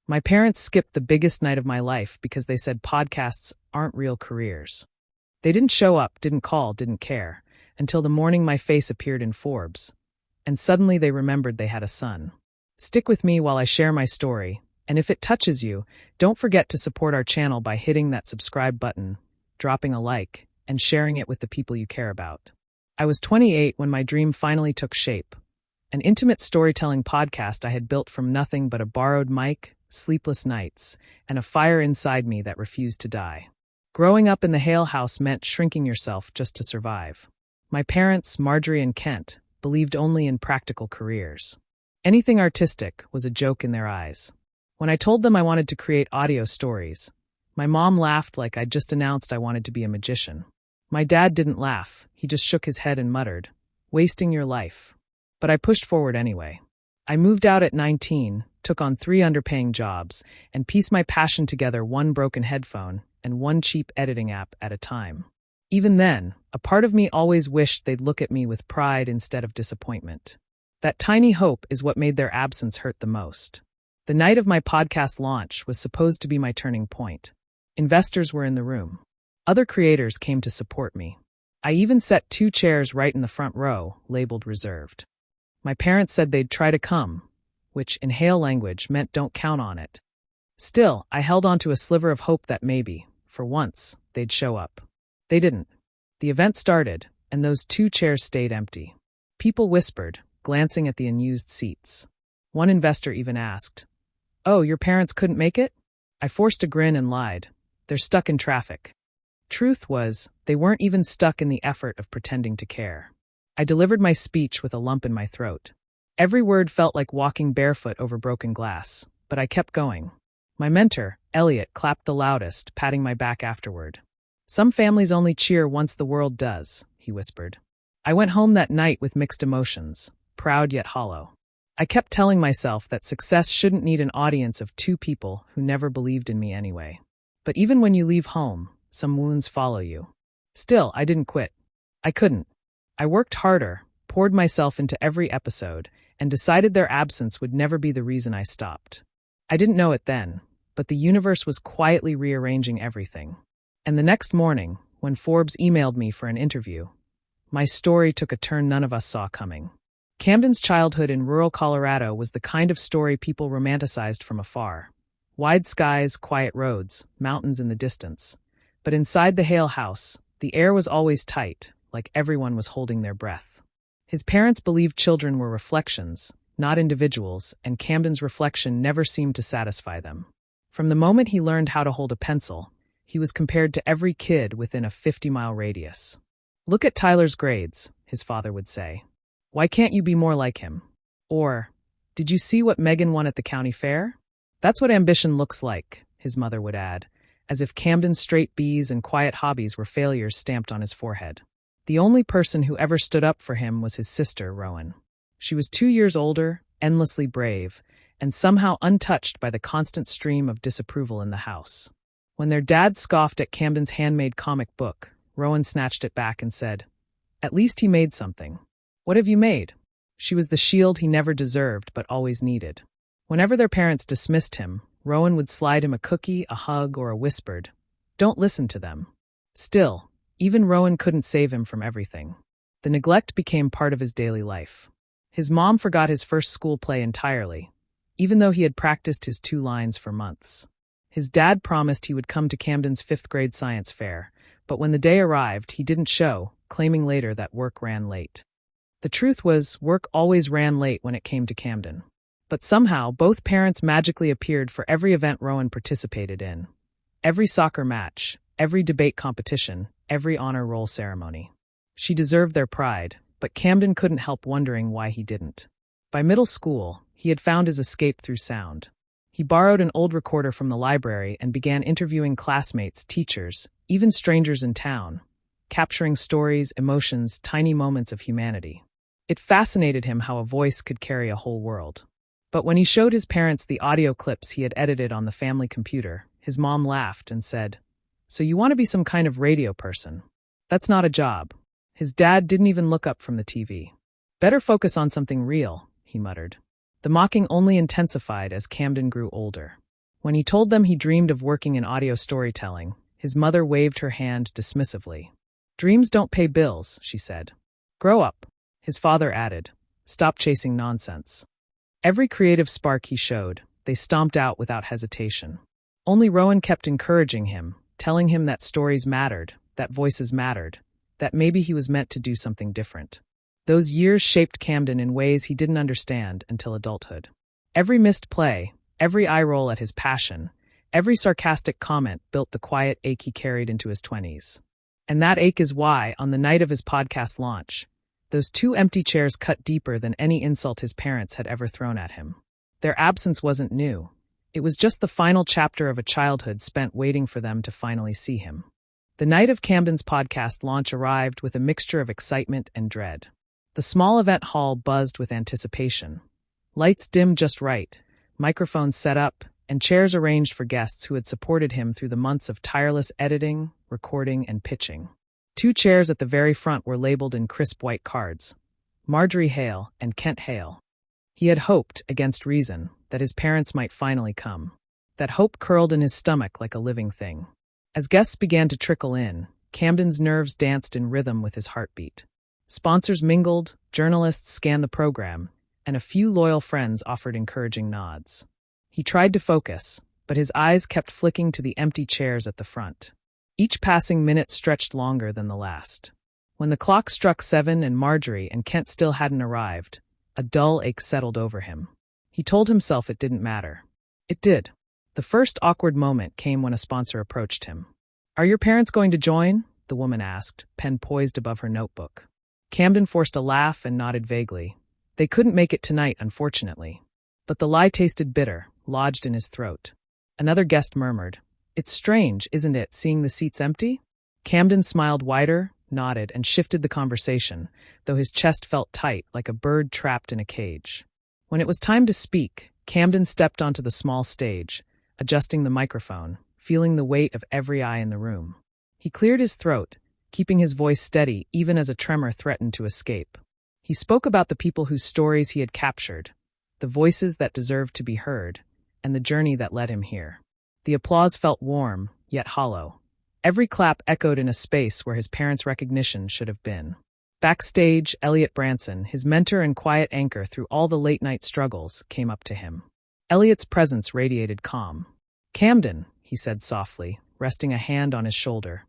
My parents skipped the biggest night of my life because they said podcasts aren't real careers. They didn't show up, didn't call, didn't care, until the morning my face appeared in Forbes. And suddenly they remembered they had a son. Stick with me while I share my story, and if it touches you, don't forget to support our channel by hitting that subscribe button, dropping a like, and sharing it with the people you care about. I was 28 when my dream finally took shape. An intimate storytelling podcast I had built from nothing but a borrowed mic, sleepless nights, and a fire inside me that refused to die. Growing up in the Hale house meant shrinking yourself just to survive. My parents, Marjorie and Kent, believed only in practical careers. Anything artistic was a joke in their eyes. When I told them I wanted to create audio stories, my mom laughed like I'd just announced I wanted to be a magician. My dad didn't laugh, he just shook his head and muttered, "Wasting your life." But I pushed forward anyway. I moved out at 19, took on 3 underpaying jobs, and pieced my passion together, one broken headphone and one cheap editing app at a time. Even then, a part of me always wished they'd look at me with pride instead of disappointment. That tiny hope is what made their absence hurt the most. The night of my podcast launch was supposed to be my turning point. Investors were in the room. Other creators came to support me. I even set 2 chairs right in the front row, labeled reserved. My parents said they'd try to come, which in Hale language meant don't count on it. Still, I held on to a sliver of hope that maybe, for once, they'd show up. They didn't. The event started, and those 2 chairs stayed empty. People whispered, glancing at the unused seats. One investor even asked, "Oh, your parents couldn't make it?" I forced a grin and lied. "They're stuck in traffic." Truth was, they weren't even stuck in the effort of pretending to care. I delivered my speech with a lump in my throat. Every word felt like walking barefoot over broken glass, but I kept going. My mentor, Elliot, clapped the loudest, patting my back afterward. "Some families only cheer once the world does," he whispered. I went home that night with mixed emotions, proud yet hollow. I kept telling myself that success shouldn't need an audience of 2 people who never believed in me anyway. But even when you leave home, some wounds follow you. Still, I didn't quit. I couldn't. I worked harder, poured myself into every episode, and decided their absence would never be the reason I stopped. I didn't know it then, but the universe was quietly rearranging everything. And the next morning, when Forbes emailed me for an interview, my story took a turn none of us saw coming. Camden's childhood in rural Colorado was the kind of story people romanticized from afar. Wide skies, quiet roads, mountains in the distance. But inside the Hale house, the air was always tight, like everyone was holding their breath. His parents believed children were reflections, not individuals, and Camden's reflection never seemed to satisfy them. From the moment he learned how to hold a pencil, he was compared to every kid within a 50-mile radius. "Look at Tyler's grades," his father would say. "Why can't you be more like him?" Or, "Did you see what Megan won at the county fair?" "That's what ambition looks like," his mother would add, as if Camden's straight B's and quiet hobbies were failures stamped on his forehead. The only person who ever stood up for him was his sister, Rowan. She was 2 years older, endlessly brave, and somehow untouched by the constant stream of disapproval in the house. When their dad scoffed at Camden's handmade comic book, Rowan snatched it back and said, "At least he made something." "What have you made?" She was the shield he never deserved but always needed. Whenever their parents dismissed him, Rowan would slide him a cookie, a hug, or a whispered, "Don't listen to them." Still, even Rowan couldn't save him from everything. The neglect became part of his daily life. His mom forgot his first school play entirely, even though he had practiced his 2 lines for months. His dad promised he would come to Camden's 5th-grade science fair, but when the day arrived, he didn't show, claiming later that work ran late. The truth was, work always ran late when it came to Camden. But somehow, both parents magically appeared for every event Rowan participated in. Every soccer match, every debate competition, every honor roll ceremony. She deserved their pride, but Camden couldn't help wondering why he didn't. By middle school, he had found his escape through sound. He borrowed an old recorder from the library and began interviewing classmates, teachers, even strangers in town, capturing stories, emotions, tiny moments of humanity. It fascinated him how a voice could carry a whole world. But when he showed his parents the audio clips he had edited on the family computer, his mom laughed and said, "So you want to be some kind of radio person? That's not a job." His dad didn't even look up from the TV. "Better focus on something real," he muttered. The mocking only intensified as Camden grew older. When he told them he dreamed of working in audio storytelling, his mother waved her hand dismissively. "Dreams don't pay bills," she said. "Grow up," his father added. "Stop chasing nonsense." Every creative spark he showed, they stomped out without hesitation. Only Rowan kept encouraging him, telling him that stories mattered, that voices mattered, that maybe he was meant to do something different. Those years shaped Camden in ways he didn't understand until adulthood. Every missed play, every eye roll at his passion, every sarcastic comment built the quiet ache he carried into his 20s. And that ache is why, on the night of his podcast launch, those two empty chairs cut deeper than any insult his parents had ever thrown at him. Their absence wasn't new. It was just the final chapter of a childhood spent waiting for them to finally see him. The night of Camden's podcast launch arrived with a mixture of excitement and dread. The small event hall buzzed with anticipation. Lights dimmed just right, microphones set up, and chairs arranged for guests who had supported him through the months of tireless editing, recording, and pitching. 2 chairs at the very front were labeled in crisp white cards: Marjorie Hale and Kent Hale. He had hoped, against reason, that his parents might finally come. That hope curled in his stomach like a living thing. As guests began to trickle in, Camden's nerves danced in rhythm with his heartbeat. Sponsors mingled, journalists scanned the program, and a few loyal friends offered encouraging nods. He tried to focus, but his eyes kept flicking to the empty chairs at the front. Each passing minute stretched longer than the last. When the clock struck 7 and Marjorie and Kent still hadn't arrived, a dull ache settled over him. He told himself it didn't matter. It did. The first awkward moment came when a sponsor approached him. "Are your parents going to join?" the woman asked, pen poised above her notebook. Camden forced a laugh and nodded vaguely. They couldn't make it tonight, unfortunately. But the lie tasted bitter, lodged in his throat. Another guest murmured, "It's strange, isn't it, seeing the seats empty?" Camden smiled wider, nodded, and shifted the conversation, though his chest felt tight like a bird trapped in a cage. When it was time to speak, Camden stepped onto the small stage, adjusting the microphone, feeling the weight of every eye in the room. He cleared his throat, keeping his voice steady even as a tremor threatened to escape. He spoke about the people whose stories he had captured, the voices that deserved to be heard, and the journey that led him here. The applause felt warm, yet hollow. Every clap echoed in a space where his parents' recognition should have been. Backstage, Elliot Branson, his mentor and quiet anchor through all the late-night struggles, came up to him. Elliot's presence radiated calm. "Camden," he said softly, resting a hand on his shoulder.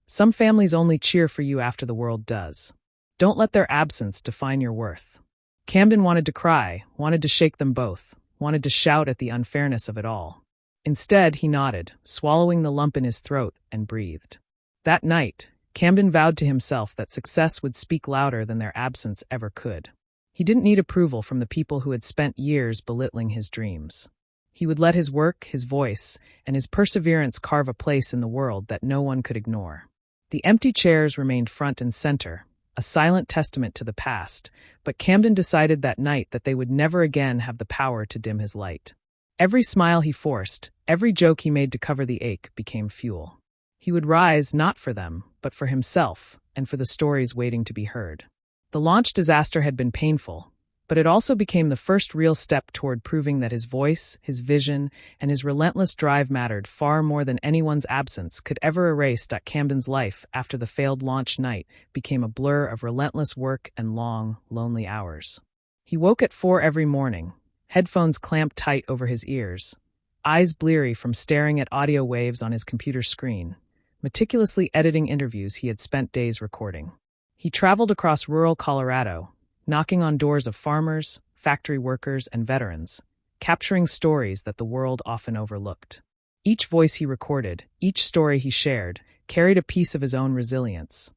"Some families only cheer for you after the world does. Don't let their absence define your worth." Camden wanted to cry, wanted to shake them both, wanted to shout at the unfairness of it all. Instead, he nodded, swallowing the lump in his throat, and breathed. That night, Camden vowed to himself that success would speak louder than their absence ever could. He didn't need approval from the people who had spent years belittling his dreams. He would let his work, his voice, and his perseverance carve a place in the world that no one could ignore. The empty chairs remained front and center, a silent testament to the past, but Camden decided that night that they would never again have the power to dim his light. Every smile he forced, every joke he made to cover the ache became fuel. He would rise not for them, but for himself, and for the stories waiting to be heard. The launch disaster had been painful, but it also became the first real step toward proving that his voice, his vision, and his relentless drive mattered far more than anyone's absence could ever erase. Camden's life after the failed launch night became a blur of relentless work and long, lonely hours. He woke at 4 every morning, headphones clamped tight over his ears, eyes bleary from staring at audio waves on his computer screen, meticulously editing interviews he had spent days recording. He traveled across rural Colorado, knocking on doors of farmers, factory workers, and veterans, capturing stories that the world often overlooked. Each voice he recorded, each story he shared, carried a piece of his own resilience.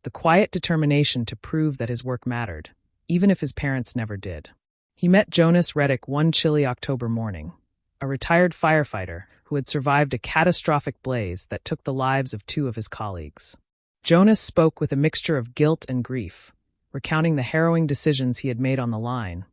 The quiet determination to prove that his work mattered, even if his parents never did. He met Jonas Reddick one chilly October morning, a retired firefighter who had survived a catastrophic blaze that took the lives of 2 of his colleagues. Jonas spoke with a mixture of guilt and grief, recounting the harrowing decisions he had made on the line,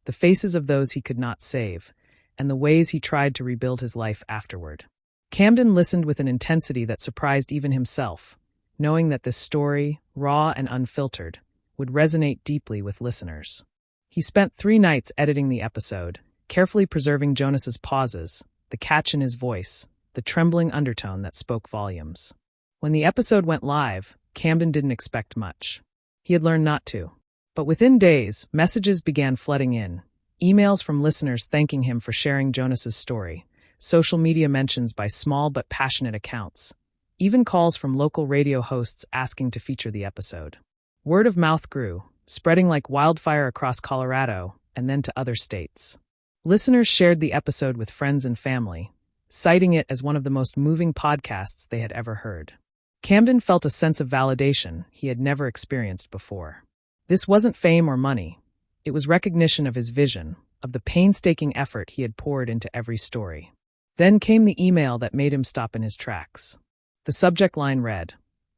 the faces of those he could not save, and the ways he tried to rebuild his life afterward. Camden listened with an intensity that surprised even himself, knowing that this story, raw and unfiltered, would resonate deeply with listeners. He spent 3 nights editing the episode, carefully preserving Jonas's pauses, the catch in his voice, the trembling undertone that spoke volumes. When the episode went live, Camden didn't expect much. He had learned not to. But within days, messages began flooding in. Emails from listeners thanking him for sharing Jonas's story, social media mentions by small but passionate accounts, even calls from local radio hosts asking to feature the episode. Word of mouth grew, spreading like wildfire across Colorado and then to other states. Listeners shared the episode with friends and family, citing it as one of the most moving podcasts they had ever heard. Camden felt a sense of validation he had never experienced before. This wasn't fame or money. It was recognition of his vision, of the painstaking effort he had poured into every story. Then came the email that made him stop in his tracks. The subject line read,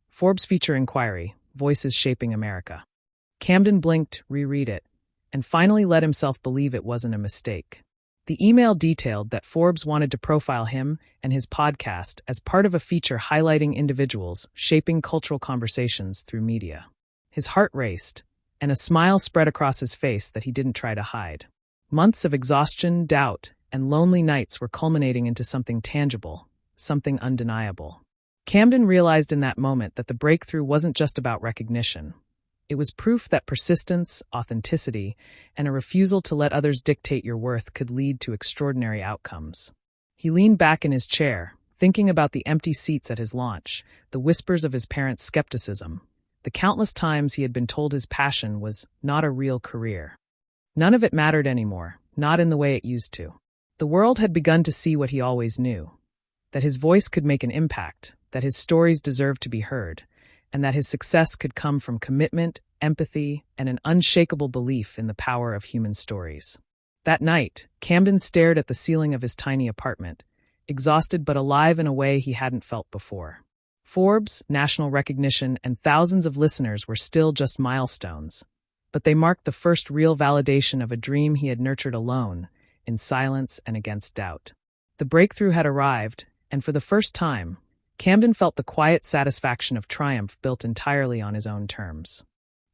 "Forbes feature inquiry, Voices Shaping America." Camden blinked, reread it, and finally let himself believe it wasn't a mistake. The email detailed that Forbes wanted to profile him and his podcast as part of a feature highlighting individuals shaping cultural conversations through media. His heart raced, and a smile spread across his face that he didn't try to hide. Months of exhaustion, doubt, and lonely nights were culminating into something tangible, something undeniable. Camden realized in that moment that the breakthrough wasn't just about recognition. It was proof that persistence, authenticity, and a refusal to let others dictate your worth could lead to extraordinary outcomes. He leaned back in his chair, thinking about the empty seats at his launch, the whispers of his parents' skepticism, the countless times he had been told his passion was not a real career. None of it mattered anymore, not in the way it used to. The world had begun to see what he always knew, that his voice could make an impact, that his stories deserved to be heard, and that his success could come from commitment, empathy, and an unshakable belief in the power of human stories. That night, Camden stared at the ceiling of his tiny apartment, exhausted but alive in a way he hadn't felt before. Forbes, national recognition, and thousands of listeners were still just milestones, but they marked the first real validation of a dream he had nurtured alone, in silence and against doubt. The breakthrough had arrived, and for the first time, Camden felt the quiet satisfaction of triumph built entirely on his own terms.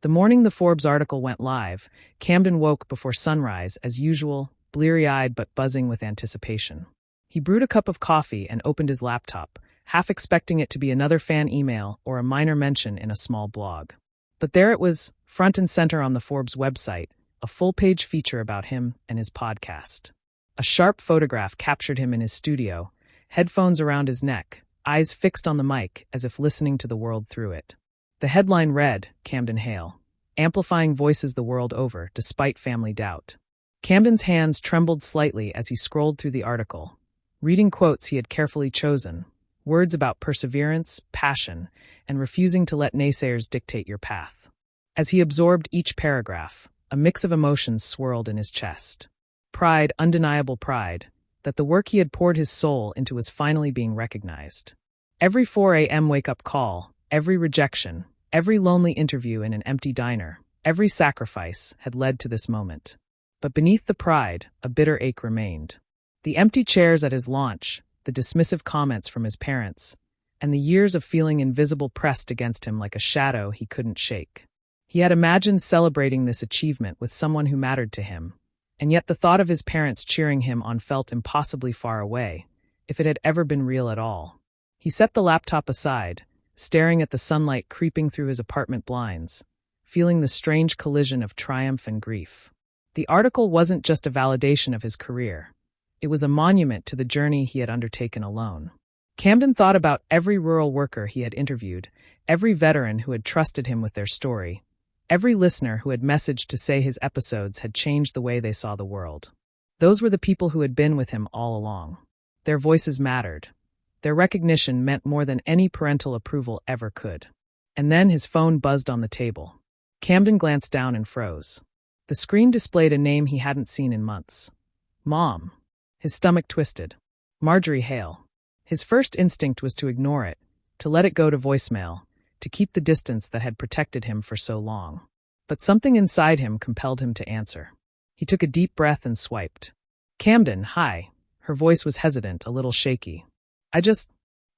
The morning the Forbes article went live, Camden woke before sunrise, as usual, bleary-eyed but buzzing with anticipation. He brewed a cup of coffee and opened his laptop, half expecting it to be another fan email or a minor mention in a small blog. But there it was, front and center on the Forbes website, a full-page feature about him and his podcast. A sharp photograph captured him in his studio, headphones around his neck, eyes fixed on the mic as if listening to the world through it. The headline read, "Camden Hale, amplifying voices the world over despite family doubt." Camden's hands trembled slightly as he scrolled through the article, reading quotes he had carefully chosen, words about perseverance, passion, and refusing to let naysayers dictate your path. As he absorbed each paragraph, a mix of emotions swirled in his chest. Pride, undeniable pride, that the work he had poured his soul into was finally being recognized. Every 4 a.m. wake-up call, every rejection, every lonely interview in an empty diner, every sacrifice had led to this moment. But beneath the pride, a bitter ache remained. The empty chairs at his launch, the dismissive comments from his parents, and the years of feeling invisible pressed against him like a shadow he couldn't shake. He had imagined celebrating this achievement with someone who mattered to him, and yet the thought of his parents cheering him on felt impossibly far away, if it had ever been real at all. He set the laptop aside, staring at the sunlight creeping through his apartment blinds, feeling the strange collision of triumph and grief. The article wasn't just a validation of his career. It was a monument to the journey he had undertaken alone. Camden thought about every rural worker he had interviewed, every veteran who had trusted him with their story, every listener who had messaged to say his episodes had changed the way they saw the world. Those were the people who had been with him all along. Their voices mattered. Their recognition meant more than any parental approval ever could. And then his phone buzzed on the table. Camden glanced down and froze. The screen displayed a name he hadn't seen in months. Mom. His stomach twisted. Marjorie Hale. His first instinct was to ignore it, to let it go to voicemail, to keep the distance that had protected him for so long. But something inside him compelled him to answer. He took a deep breath and swiped. "Camden, hi." Her voice was hesitant, a little shaky. I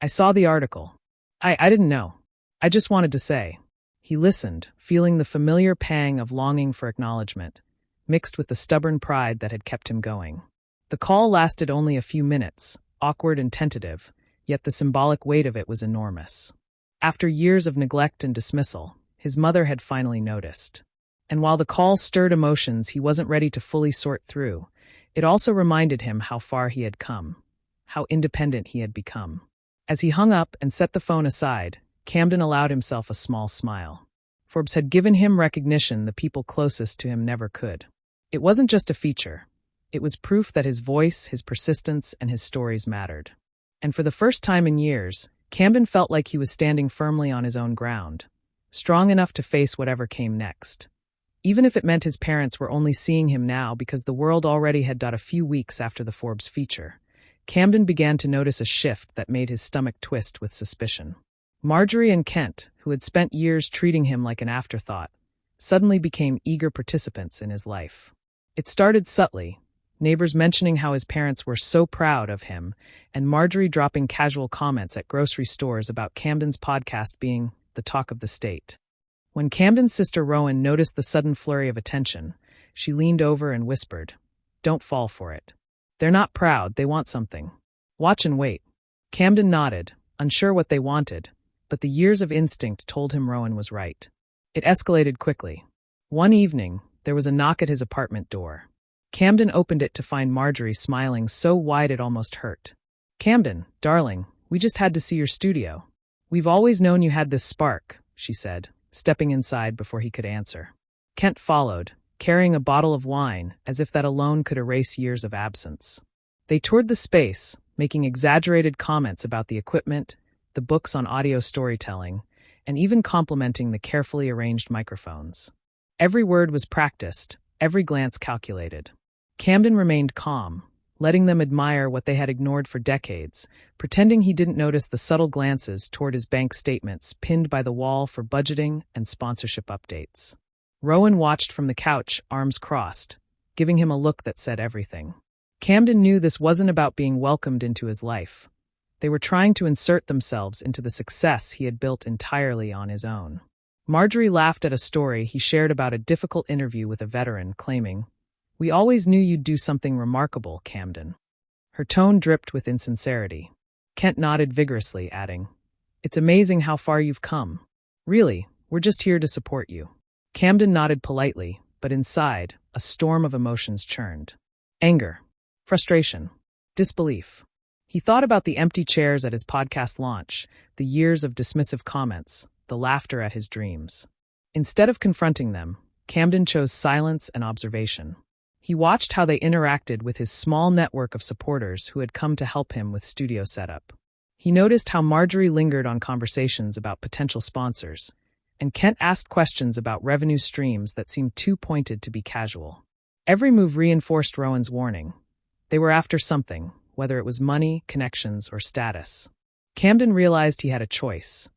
saw the article. I didn't know. I just wanted to say." He listened, feeling the familiar pang of longing for acknowledgement, mixed with the stubborn pride that had kept him going. The call lasted only a few minutes, awkward and tentative, yet the symbolic weight of it was enormous. After years of neglect and dismissal, his mother had finally noticed. And while the call stirred emotions he wasn't ready to fully sort through, it also reminded him how far he had come, how independent he had become. As he hung up and set the phone aside, Camden allowed himself a small smile. Forbes had given him recognition the people closest to him never could. It wasn't just a feature. It was proof that his voice, his persistence, and his stories mattered. And for the first time in years, Camden felt like he was standing firmly on his own ground, strong enough to face whatever came next. Even if it meant his parents were only seeing him now because the world already had died a few weeks after the Forbes feature, Camden began to notice a shift that made his stomach twist with suspicion. Marjorie and Kent, who had spent years treating him like an afterthought, suddenly became eager participants in his life. It started subtly, neighbors mentioning how his parents were so proud of him, and Marjorie dropping casual comments at grocery stores about Camden's podcast being the talk of the state. When Camden's sister Rowan noticed the sudden flurry of attention, she leaned over and whispered, "Don't fall for it. They're not proud, they want something. Watch and wait." Camden nodded, unsure what they wanted, but the years of instinct told him Rowan was right. It escalated quickly. One evening, there was a knock at his apartment door. Camden opened it to find Marjorie smiling so wide it almost hurt. "Camden, darling, we just had to see your studio. We've always known you had this spark," she said, stepping inside before he could answer. Kent followed, carrying a bottle of wine, as if that alone could erase years of absence. They toured the space, making exaggerated comments about the equipment, the books on audio storytelling, and even complimenting the carefully arranged microphones. Every word was practiced, every glance calculated. Camden remained calm, letting them admire what they had ignored for decades, pretending he didn't notice the subtle glances toward his bank statements pinned by the wall for budgeting and sponsorship updates. Rowan watched from the couch, arms crossed, giving him a look that said everything. Camden knew this wasn't about being welcomed into his life. They were trying to insert themselves into the success he had built entirely on his own. Marjorie laughed at a story he shared about a difficult interview with a veteran, claiming, "We always knew you'd do something remarkable, Camden." Her tone dripped with insincerity. Kent nodded vigorously, adding, "It's amazing how far you've come. Really, we're just here to support you." Camden nodded politely, but inside, a storm of emotions churned. Anger, frustration, disbelief. He thought about the empty chairs at his podcast launch, the years of dismissive comments, the laughter at his dreams. Instead of confronting them, Camden chose silence and observation. He watched how they interacted with his small network of supporters who had come to help him with studio setup. He noticed how Marjorie lingered on conversations about potential sponsors, and Kent asked questions about revenue streams that seemed too pointed to be casual. Every move reinforced Rowan's warning. They were after something, whether it was money, connections, or status. Camden realized he had a choice: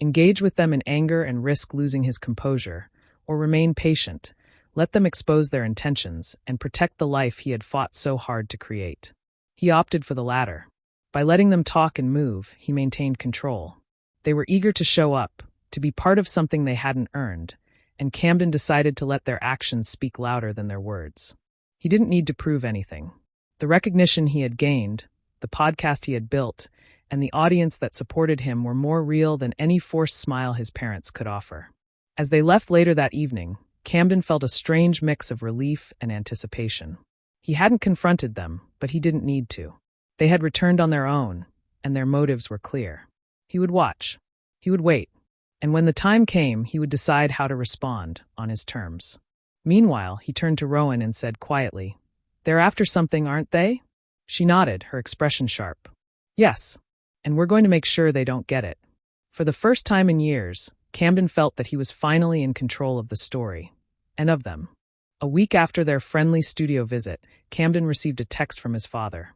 engage with them in anger and risk losing his composure, or remain patient, let them expose their intentions, and protect the life he had fought so hard to create. He opted for the latter. By letting them talk and move, he maintained control. They were eager to show up, to be part of something they hadn't earned, and Camden decided to let their actions speak louder than their words. He didn't need to prove anything. The recognition he had gained, the podcast he had built, and the audience that supported him were more real than any forced smile his parents could offer. As they left later that evening, Camden felt a strange mix of relief and anticipation. He hadn't confronted them, but he didn't need to. They had returned on their own, and their motives were clear. He would watch. He would wait. And when the time came, he would decide how to respond, on his terms. Meanwhile, he turned to Rowan and said quietly, "They're after something, aren't they?" She nodded, her expression sharp. "Yes, and we're going to make sure they don't get it." For the first time in years, Camden felt that he was finally in control of the story, and of them. A week after their friendly studio visit, Camden received a text from his father.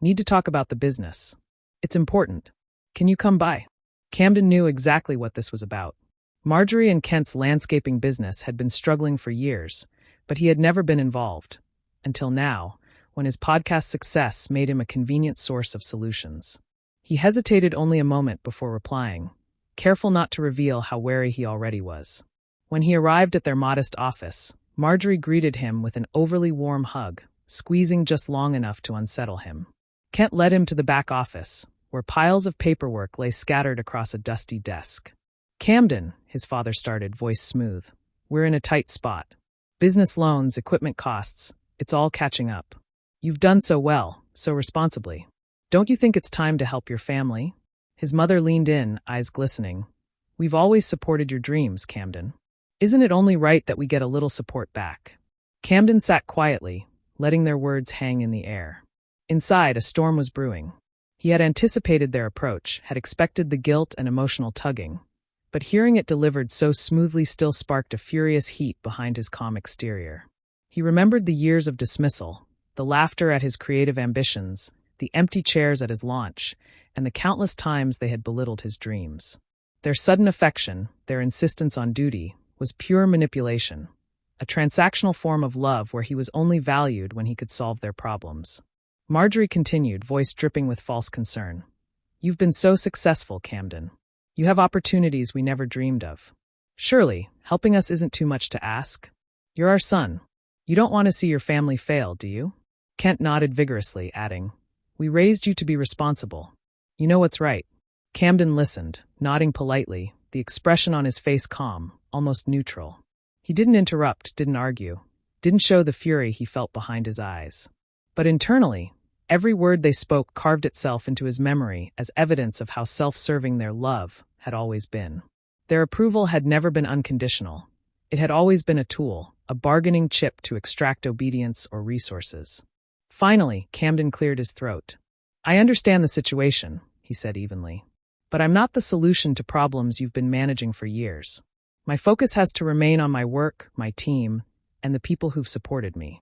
"Need to talk about the business. It's important. Can you come by?" Camden knew exactly what this was about. Marjorie and Kent's landscaping business had been struggling for years, but he had never been involved, until now, when his podcast success made him a convenient source of solutions. He hesitated only a moment before replying, careful not to reveal how wary he already was. When he arrived at their modest office, Marjorie greeted him with an overly warm hug, squeezing just long enough to unsettle him. Kent led him to the back office, where piles of paperwork lay scattered across a dusty desk. "Camden," his father started, voice smooth. "We're in a tight spot. Business loans, equipment costs, it's all catching up. You've done so well, so responsibly. Don't you think it's time to help your family?" His mother leaned in, eyes glistening. "We've always supported your dreams, Camden. Isn't it only right that we get a little support back?" Camden sat quietly, letting their words hang in the air. Inside, a storm was brewing. He had anticipated their approach, had expected the guilt and emotional tugging, but hearing it delivered so smoothly still sparked a furious heat behind his calm exterior. He remembered the years of dismissal, the laughter at his creative ambitions, the empty chairs at his launch, and the countless times they had belittled his dreams. Their sudden affection, their insistence on duty, was pure manipulation, a transactional form of love where he was only valued when he could solve their problems. Marjorie continued, voice dripping with false concern. "You've been so successful, Camden. You have opportunities we never dreamed of. Surely, helping us isn't too much to ask? You're our son. You don't want to see your family fail, do you?" Kent nodded vigorously, adding, "We raised you to be responsible. You know what's right." Camden listened, nodding politely, the expression on his face calm, almost neutral. He didn't interrupt, didn't argue, didn't show the fury he felt behind his eyes. But internally, every word they spoke carved itself into his memory as evidence of how self-serving their love had always been. Their approval had never been unconditional. It had always been a tool, a bargaining chip to extract obedience or resources. Finally, Camden cleared his throat. "I understand the situation," he said evenly. "But I'm not the solution to problems you've been managing for years. My focus has to remain on my work, my team, and the people who've supported me."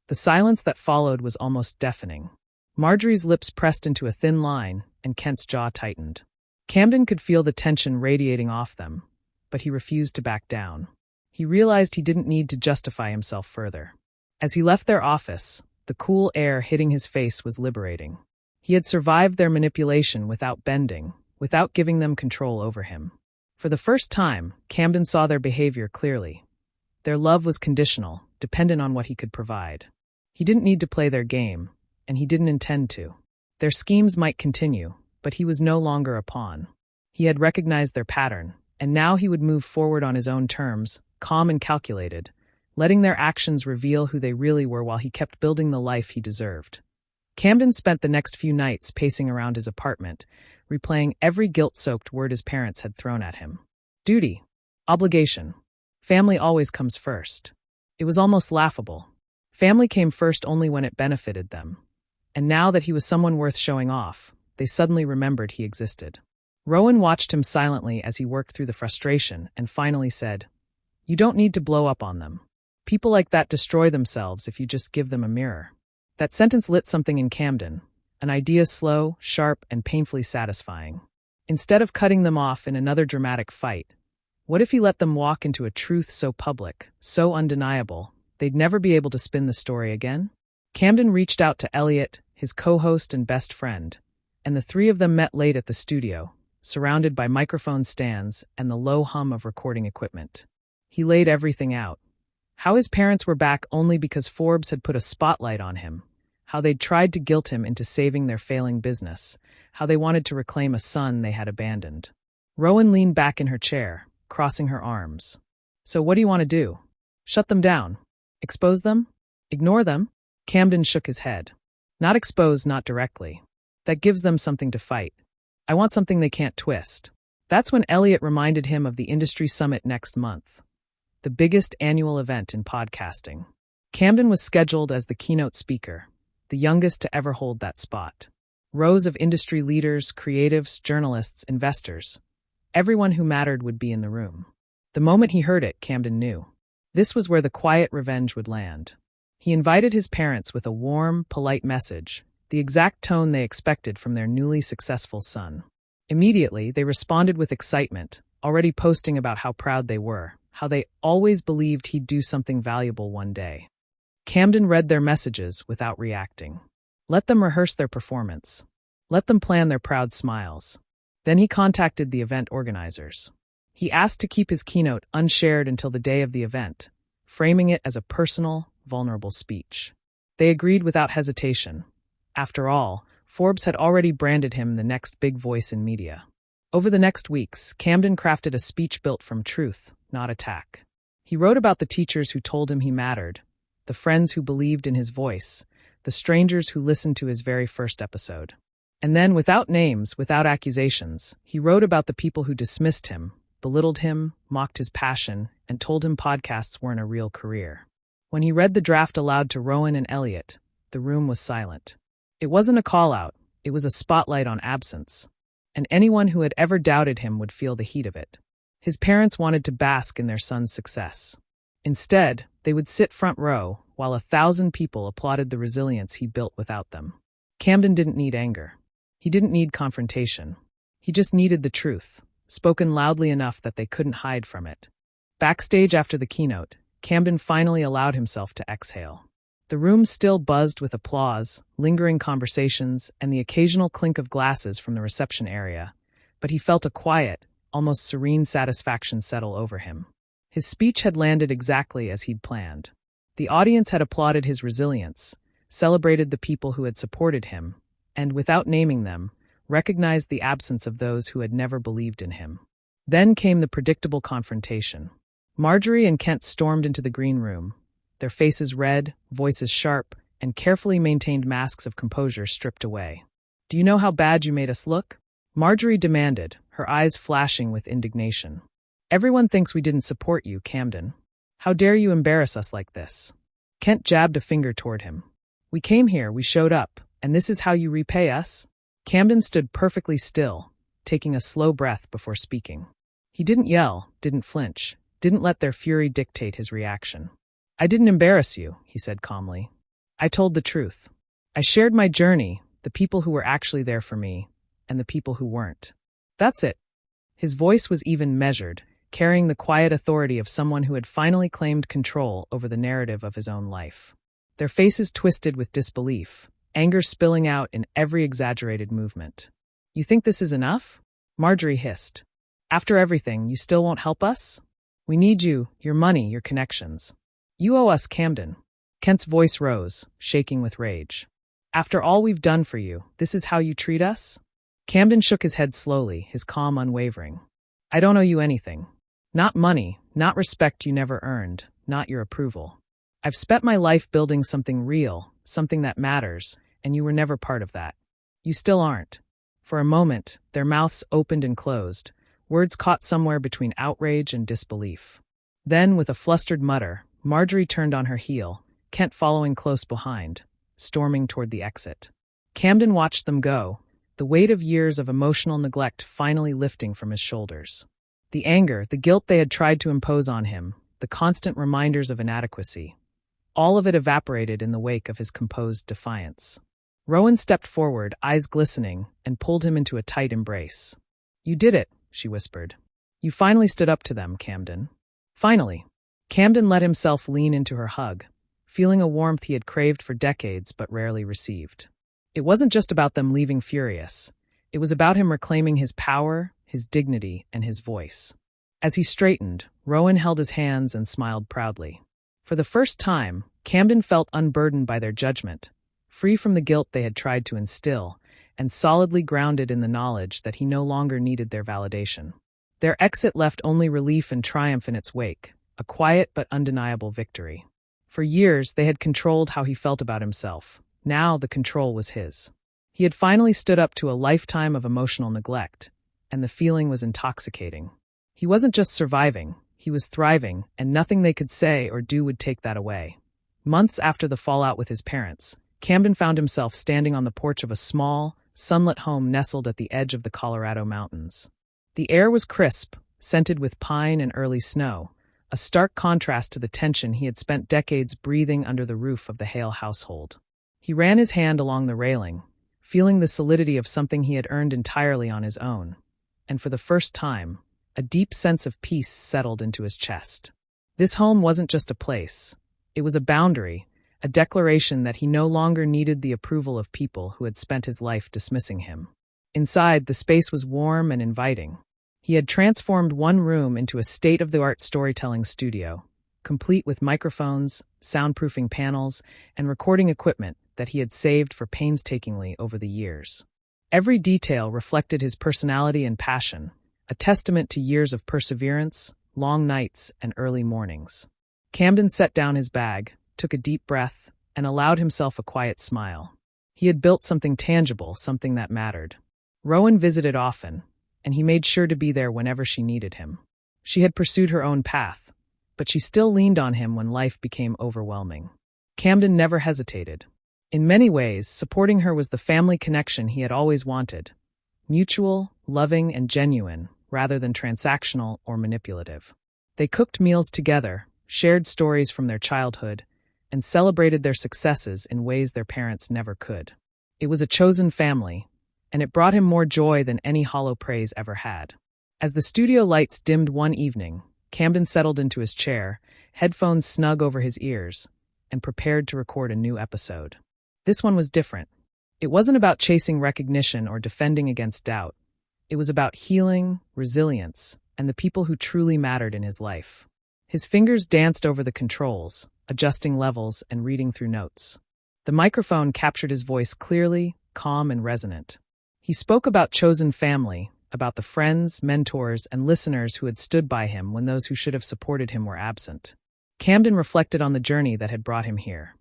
The silence that followed was almost deafening. Marjorie's lips pressed into a thin line, and Kent's jaw tightened. Camden could feel the tension radiating off them, but he refused to back down. He realized he didn't need to justify himself further. As he left their office, the cool air hitting his face was liberating. He had survived their manipulation without bending, without giving them control over him. For the first time, Camden saw their behavior clearly. Their love was conditional, dependent on what he could provide. He didn't need to play their game, and he didn't intend to. Their schemes might continue, but he was no longer a pawn. He had recognized their pattern, and now he would move forward on his own terms, calm and calculated, letting their actions reveal who they really were while he kept building the life he deserved. Camden spent the next few nights pacing around his apartment, replaying every guilt-soaked word his parents had thrown at him. Duty. Obligation. Family always comes first. It was almost laughable. Family came first only when it benefited them. And now that he was someone worth showing off, they suddenly remembered he existed. Rowan watched him silently as he worked through the frustration and finally said, "You don't need to blow up on them. People like that destroy themselves if you just give them a mirror." That sentence lit something in Camden, an idea slow, sharp, and painfully satisfying. Instead of cutting them off in another dramatic fight, what if he let them walk into a truth so public, so undeniable, they'd never be able to spin the story again? Camden reached out to Elliot, his co-host and best friend, and the three of them met late at the studio, surrounded by microphone stands and the low hum of recording equipment. He laid everything out. How his parents were back only because Forbes had put a spotlight on him, how they'd tried to guilt him into saving their failing business, how they wanted to reclaim a son they had abandoned. Rowan leaned back in her chair, crossing her arms. "So what do you want to do? Shut them down? Expose them? Ignore them?" Camden shook his head. "Not expose, not directly. That gives them something to fight. I want something they can't twist." That's when Elliot reminded him of the industry summit next month, the biggest annual event in podcasting. Camden was scheduled as the keynote speaker, the youngest to ever hold that spot. Rows of industry leaders, creatives, journalists, investors. Everyone who mattered would be in the room. The moment he heard it, Camden knew. This was where the quiet revenge would land. He invited his parents with a warm, polite message, the exact tone they expected from their newly successful son. Immediately, they responded with excitement, already posting about how proud they were, how they always believed he'd do something valuable one day. Camden read their messages without reacting. Let them rehearse their performance. Let them plan their proud smiles. Then he contacted the event organizers. He asked to keep his keynote unshared until the day of the event, framing it as a personal, vulnerable speech. They agreed without hesitation. After all, Forbes had already branded him the next big voice in media. Over the next weeks, Camden crafted a speech built from truth, not attack. He wrote about the teachers who told him he mattered, the friends who believed in his voice, the strangers who listened to his very first episode. And then, without names, without accusations, he wrote about the people who dismissed him, belittled him, mocked his passion, and told him podcasts weren't a real career. When he read the draft aloud to Rowan and Elliot, the room was silent. It wasn't a call-out, it was a spotlight on absence. And anyone who had ever doubted him would feel the heat of it. His parents wanted to bask in their son's success. Instead, they would sit front row, while 1,000 people applauded the resilience he built without them. Camden didn't need anger. He didn't need confrontation. He just needed the truth, spoken loudly enough that they couldn't hide from it. Backstage after the keynote, Camden finally allowed himself to exhale. The room still buzzed with applause, lingering conversations, and the occasional clink of glasses from the reception area, but he felt a quiet, almost serene satisfaction settle over him. His speech had landed exactly as he'd planned. The audience had applauded his resilience, celebrated the people who had supported him, and, without naming them, recognized the absence of those who had never believed in him. Then came the predictable confrontation. Marjorie and Kent stormed into the green room, their faces red, voices sharp, and carefully maintained masks of composure stripped away. "Do you know how bad you made us look?" Marjorie demanded, her eyes flashing with indignation. "Everyone thinks we didn't support you, Camden. How dare you embarrass us like this?" Kent jabbed a finger toward him. "We came here, we showed up, and this is how you repay us?" Camden stood perfectly still, taking a slow breath before speaking. He didn't yell, didn't flinch, didn't let their fury dictate his reaction. "I didn't embarrass you," he said calmly. "I told the truth. I shared my journey, the people who were actually there for me, and the people who weren't. That's it." His voice was even measured, carrying the quiet authority of someone who had finally claimed control over the narrative of his own life. Their faces twisted with disbelief, anger spilling out in every exaggerated movement. "You think this is enough?" Marjorie hissed. "After everything, you still won't help us? We need you, your money, your connections. You owe us, Camden." Kent's voice rose, shaking with rage. "After all we've done for you, this is how you treat us?" Camden shook his head slowly, his calm unwavering. "I don't owe you anything. Not money, not respect you never earned, not your approval. I've spent my life building something real, something that matters, and you were never part of that. You still aren't." For a moment, their mouths opened and closed, words caught somewhere between outrage and disbelief. Then, with a flustered mutter, Marjorie turned on her heel, Kent following close behind, storming toward the exit. Camden watched them go, the weight of years of emotional neglect finally lifting from his shoulders. The anger, the guilt they had tried to impose on him, the constant reminders of inadequacy, all of it evaporated in the wake of his composed defiance. Rowan stepped forward, eyes glistening, and pulled him into a tight embrace. "You did it," she whispered. "You finally stood up to them, Camden. Finally." Camden let himself lean into her hug, feeling a warmth he had craved for decades but rarely received. It wasn't just about them leaving furious. It was about him reclaiming his power, his dignity, and his voice. As he straightened, Rowan held his hands and smiled proudly. For the first time, Camden felt unburdened by their judgment, free from the guilt they had tried to instill, and solidly grounded in the knowledge that he no longer needed their validation. Their exit left only relief and triumph in its wake, a quiet but undeniable victory. For years, they had controlled how he felt about himself. Now the control was his. He had finally stood up to a lifetime of emotional neglect, and the feeling was intoxicating. He wasn't just surviving, he was thriving, and nothing they could say or do would take that away. Months after the fallout with his parents, Camden found himself standing on the porch of a small, sunlit home nestled at the edge of the Colorado mountains. The air was crisp, scented with pine and early snow, a stark contrast to the tension he had spent decades breathing under the roof of the Hale household. He ran his hand along the railing, feeling the solidity of something he had earned entirely on his own, and for the first time, a deep sense of peace settled into his chest. This home wasn't just a place. It was a boundary, a declaration that he no longer needed the approval of people who had spent his life dismissing him. Inside, the space was warm and inviting. He had transformed one room into a state-of-the-art storytelling studio, complete with microphones, soundproofing panels, and recording equipment that he had saved for painstakingly over the years. Every detail reflected his personality and passion, a testament to years of perseverance, long nights, and early mornings. Camden set down his bag, took a deep breath, and allowed himself a quiet smile. He had built something tangible, something that mattered. Rowan visited often, and he made sure to be there whenever she needed him. She had pursued her own path, but she still leaned on him when life became overwhelming. Camden never hesitated. In many ways, supporting her was the family connection he had always wanted. Mutual, loving, and genuine, rather than transactional or manipulative. They cooked meals together, shared stories from their childhood, and celebrated their successes in ways their parents never could. It was a chosen family, and it brought him more joy than any hollow praise ever had. As the studio lights dimmed one evening, Camden settled into his chair, headphones snug over his ears, and prepared to record a new episode. This one was different. It wasn't about chasing recognition or defending against doubt. It was about healing, resilience, and the people who truly mattered in his life. His fingers danced over the controls, adjusting levels and reading through notes. The microphone captured his voice clearly, calm, and resonant. He spoke about chosen family, about the friends, mentors, and listeners who had stood by him when those who should have supported him were absent. Camden reflected on the journey that had brought him here.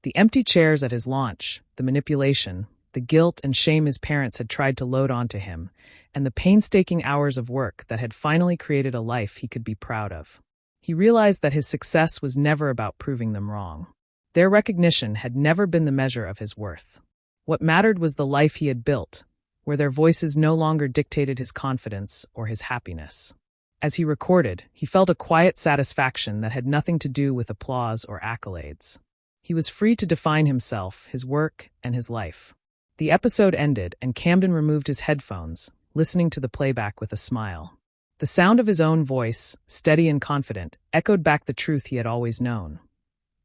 The empty chairs at his launch, the manipulation, the guilt and shame his parents had tried to load onto him, and the painstaking hours of work that had finally created a life he could be proud of. He realized that his success was never about proving them wrong. Their recognition had never been the measure of his worth. What mattered was the life he had built, where their voices no longer dictated his confidence or his happiness. As he recorded, he felt a quiet satisfaction that had nothing to do with applause or accolades. He was free to define himself, his work, and his life. The episode ended, and Camden removed his headphones, listening to the playback with a smile. The sound of his own voice, steady and confident, echoed back the truth he had always known.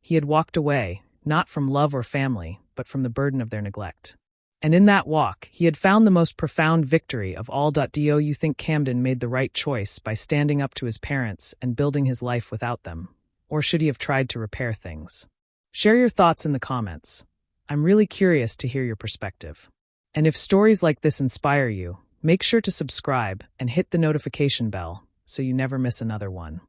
He had walked away, not from love or family, but from the burden of their neglect. And in that walk, he had found the most profound victory of all. Do you think Camden made the right choice by standing up to his parents and building his life without them? Or should he have tried to repair things? Share your thoughts in the comments. I'm really curious to hear your perspective. And if stories like this inspire you, make sure to subscribe and hit the notification bell so you never miss another one.